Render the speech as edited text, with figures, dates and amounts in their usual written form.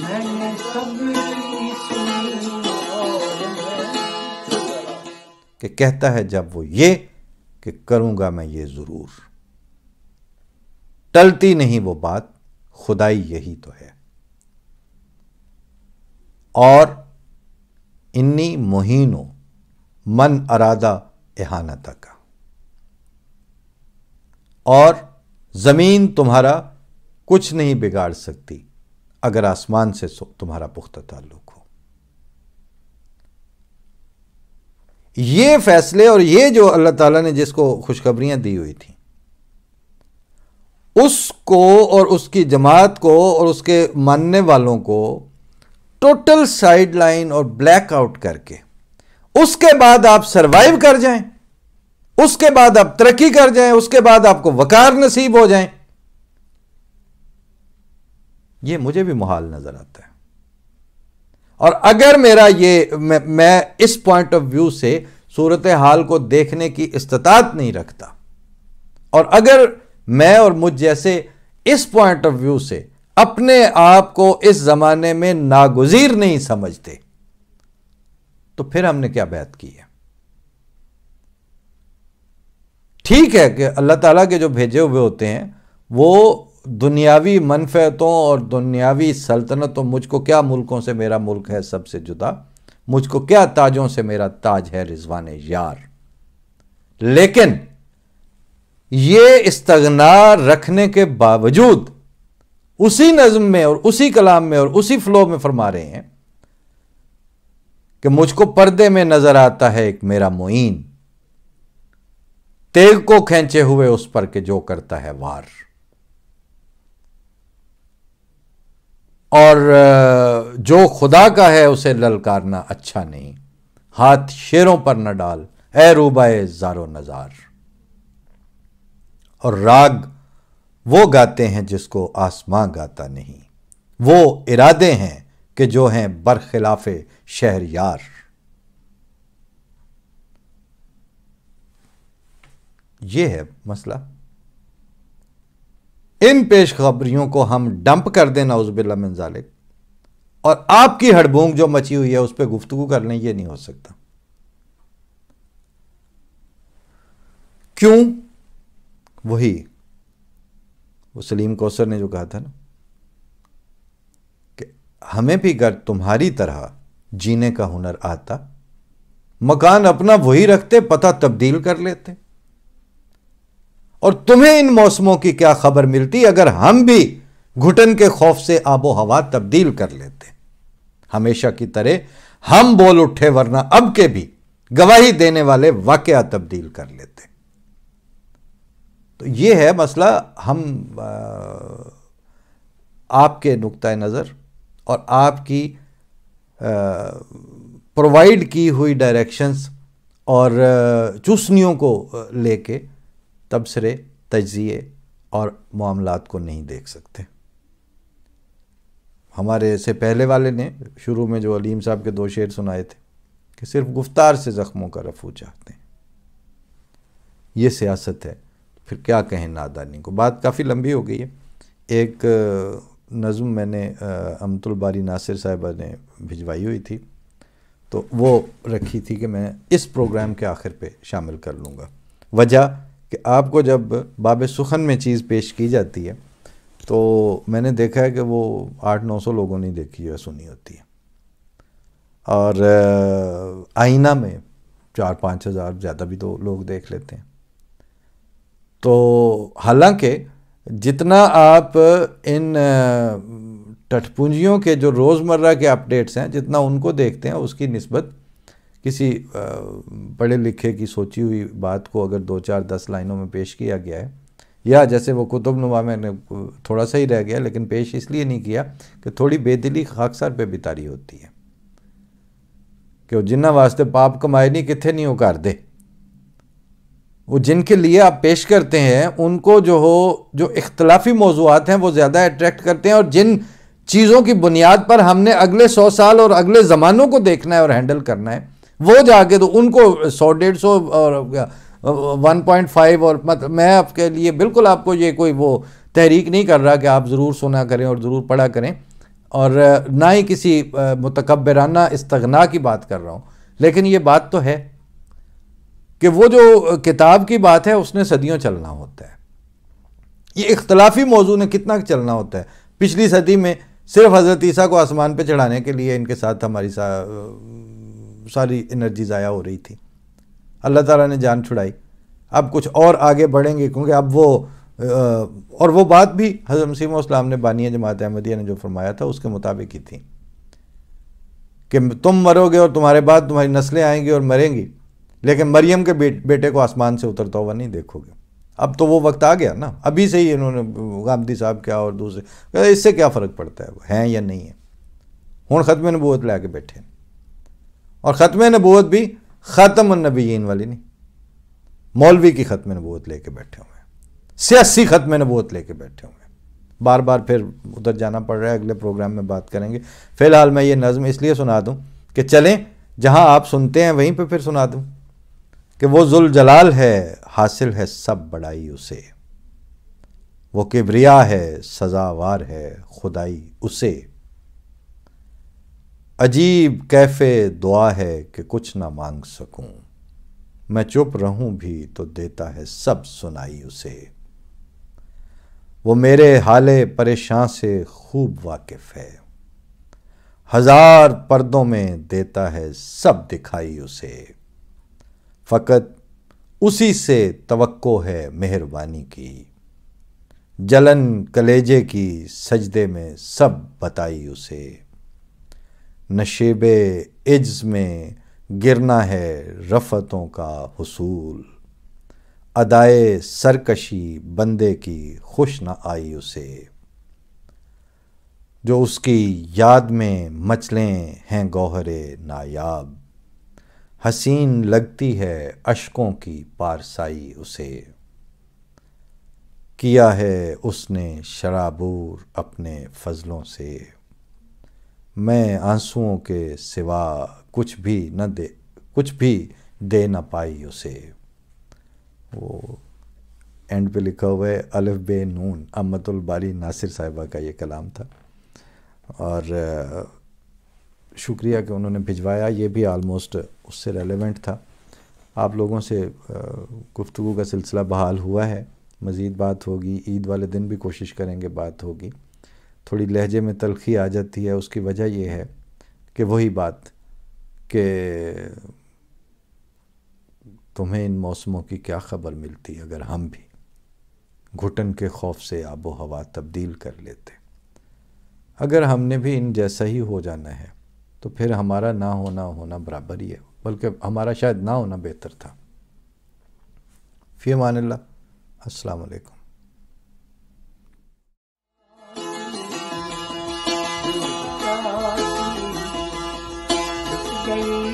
میں نے سبری سنی اور کہ کہتا ہے جب وہ یہ کہ کروں گا میں یہ ضرور، ٹلتی نہیں وہ بات، خدائی یہی تو ہے۔ اور انی مہینو من ارادہ احانتہ کا، اور زمین تمہارا کچھ نہیں بگاڑ سکتی اگر آسمان سے تمہارا پختہ تعلق ہو۔ یہ فیصلے اور یہ جو اللہ تعالیٰ نے جس کو خوشخبریاں دی ہوئی تھیں، اس کو اور اس کی جماعت کو اور اس کے ماننے والوں کو ٹوٹل سائیڈ لائن اور بلیک آؤٹ کر کے اس کے بعد آپ سروائیو کر جائیں، اس کے بعد آپ ترقی کر جائیں، اس کے بعد آپ کو وقار نصیب ہو جائیں، یہ مجھے بھی محال نظر آتا ہے۔ اور اگر میرا یہ میں اس پوائنٹ آف ویو سے صورتحال کو دیکھنے کی استطاعت نہیں رکھتا، اور اگر میں اور مجھ جیسے اس پوائنٹ آف ویو سے اپنے آپ کو اس زمانے میں ناگزیر نہیں سمجھتے، تو پھر ہم نے کیا بیعت کی ہے؟ ٹھیک ہے کہ اللہ تعالیٰ کے جو بھیجے ہوئے ہوتے ہیں وہ دنیاوی منفعتوں اور دنیاوی سلطنتوں، مجھ کو کیا ملکوں سے میرا ملک ہے سب سے جدا، مجھ کو کیا تاجوں سے میرا تاج ہے رضوان یار، لیکن یہ استغنا رکھنے کے باوجود اسی نظم میں اور اسی کلام میں اور اسی فلو میں فرما رہے ہیں کہ مجھ کو پردے میں نظر آتا ہے ایک میرا معین، تیغ کو کھینچے ہوئے اس پر کہ جو کرتا ہے وار، اور جو خدا کا ہے اسے للکارنا اچھا نہیں، ہاتھ شیروں پر نہ ڈال اے روبائے زار و نزار۔ اور راگ وہ گاتے ہیں جس کو آسماں گاتا نہیں، وہ ارادے ہیں کہ جو ہیں برخلاف شہر یار۔ یہ ہے مسئلہ۔ ان پیش خبریوں کو ہم ڈمپ کر دیں نعوذ باللہ من ذالک، اور آپ کی ہڑبونگ جو مچی ہوئی ہے اس پہ گفتگو کر لیں، یہ نہیں ہو سکتا۔ کیوں؟ وہی وہ سلیم کوثر نے جو کہا تھا نا کہ ہمیں بھی اگر تمہاری طرح جینے کا ہنر آتا، مکان اپنا وہی رکھتے، پتہ تبدیل کر لیتے، اور تمہیں ان موسموں کی کیا خبر ملتی اگر ہم بھی گھٹن کے خوف سے آب و ہوا تبدیل کر لیتے۔ ہمیشہ کی طرح ہم بول اٹھے، ورنہ اب کے بھی گواہی دینے والے واقعہ تبدیل کر لیتے۔ تو یہ ہے مسئلہ۔ ہم آپ کے نقطہ نظر اور آپ کی پرووائڈ کی ہوئی ڈائریکشنز اور چوسنیوں کو لے کے تبصرے، تجزیے اور معاملات کو نہیں دیکھ سکتے۔ ہمارے سے پہلے والے نے شروع میں جو علیم صاحب کے 2 شعر سنائے تھے کہ صرف گفتار سے زخموں کا رفع چاہتے ہیں، یہ سیاست ہے، پھر کیا کہیں نادانی کو۔ بات کافی لمبی ہو گئی ہے۔ ایک نظم میں نے امت الباری ناصر صاحبہ نے بھجوائی ہوئی تھی، تو وہ رکھی تھی کہ میں اس پروگرام کے آخر پہ شامل کر لوں گا۔ وجہ کہ آپ کو جب باب سخن میں چیز پیش کی جاتی ہے تو میں نے دیکھا ہے کہ وہ 800-900 لوگوں نے دیکھی ہے، سنی ہوتی ہے، اور آئینہ میں 4-5 ہزار، زیادہ بھی تو لوگ دیکھ لیتے ہیں۔ تو حالانکہ جتنا آپ ان ٹٹ پونجیوں کے جو روزمرہ کے اپڈیٹس ہیں جتنا ان کو دیکھتے ہیں، اس کی نسبت کسی پڑھے لکھے کی سوچی ہوئی بات کو اگر 2-4-10 لائنوں میں پیش کیا گیا ہے، یا جیسے وہ کتب نما میں نے تھوڑا سا ہی رہ گیا لیکن پیش اس لیے نہیں کیا کہ تھوڑی بے دلی خاکسار پہ بھی تاری ہوتی ہے کہ وہ جنہ واسطے پاپ کمائے نہیں کتھے نہیں ہو کر دے۔ وہ جن کے لیے آپ پیش کرتے ہیں ان کو جو اختلافی موضوعات ہیں وہ زیادہ اٹریکٹ کرتے ہیں، اور جن چیزوں کی بنیاد پر ہم نے اگلے 100 سال اور اگلے زمانوں کو دیکھنا ہے اور ہینڈل کرنا ہے، وہ جا کے تو ان کو 100-150 اور 1.5 اور میں آپ کے لیے بالکل آپ کو یہ کوئی وہ تحریک نہیں کر رہا کہ آپ ضرور سنا کریں اور ضرور پڑھا کریں۔ اور نہ ہی کسی متکبرانہ استغنا کی بات کر رہا ہوں، لیکن یہ بات تو ہے کہ وہ جو کتاب کی بات ہے اس نے صدیوں چلنا ہوتا ہے. یہ اختلافی موضوع نے کتنا چلنا ہوتا ہے. پچھلی صدی میں صرف حضرت عیسیٰ کو آسمان پہ چڑھانے کے لیے ان کے ساتھ ہماری ساری انرجی ضائع ہو رہی تھی. اللہ تعالیٰ نے جان چھڑائی. اب کچھ اور آگے بڑھیں گے، کیونکہ اب وہ بات بھی حضرت مسیح موعود السلام نے بانی جماعت احمدیہ نے جو فرمایا تھا اس کے مطابق ہی تھی کہ تم مرو گے اور تمہارے بعد تمہاری نسلیں آئیں گی اور مریں گی، لیکن مریم کے بیٹے کو آسمان سے اترتا ہوا نہیں دیکھو گے. اب تو وہ وقت آ گیا نا. ابھی سے ہی انہوں نے غامدی صاحب کیا اور دوسرے، اس سے کیا فرق پڑتا ہے ہیں یا نہیں ہے. ہوں ختم نبوت لے کے بیٹھے، اور ختم نبوت بھی خاتم النبیین والی نہیں، مولوی کی ختم نبوت لے کے بیٹھے ہوئے ہیں، سیاسی ختم نبوت لے کے بیٹھے ہوئے ہیں. بار بار پھر ادھر جانا پڑ رہا ہے، اگلے پروگرام میں بات کریں گے. فی الحال میں یہ نظم اس لیے سنا دوں کہ چلیں جہاں آپ سنتے ہیں وہیں پہ پھر سنا دوں کہ وہ ذوالجلال ہے حاصل ہے سب بڑائی اسے، وہ کبریا ہے سزاوار ہے خدائی اسے، عجیب کیف دعا ہے کہ کچھ نہ مانگ سکوں، میں چپ رہوں بھی تو دیتا ہے سب سنائی اسے، وہ میرے حال پریشان سے خوب واقف ہے، ہزار پردوں میں دیتا ہے سب دکھائی اسے، فقط اسی سے توقع ہے مہربانی کی، جلن کلیجے کی سجدے میں سب بتائی اسے، نشیب عجز میں گرنا ہے رفتوں کا حصول، ادائے سرکشی بندے کی خوش نہ آئی اسے، جو اس کی یاد میں مچلیں ہیں گوہر نایاب، حسین لگتی ہے اشکوں کی پارسائی اسے، کیا ہے اس نے شرابور اپنے فضلوں سے، میں آنسوؤں کے سوا کچھ بھی دے نہ پائی اسے. وہ اینڈ پہ لکھا ہوا ہے الف بے نون، امت الباری ناصر صاحبہ کا یہ کلام تھا، اور شکریہ کہ انہوں نے بھجوایا. یہ بھی آلموسٹ اس سے ریلیونٹ تھا. آپ لوگوں سے گفتگو کا سلسلہ بحال ہوا ہے، مزید بات ہوگی. عید والے دن بھی کوشش کریں گے بات ہوگی. تھوڑی لہجے میں تلخی آ جاتی ہے، اس کی وجہ یہ ہے کہ وہی بات کہ تمہیں ان موسموں کی کیا خبر ملتی اگر ہم بھی گھٹن کے خوف سے آب و ہوا تبدیل کر لیتے. اگر ہم نے بھی ان جیسا ہی ہو جانا ہے تو پھر ہمارا نہ ہونا برابر ہی ہے، بلکہ ہمارا شاید نہ ہونا بہتر تھا. فی امان اللہ. السلام علیکم. گئی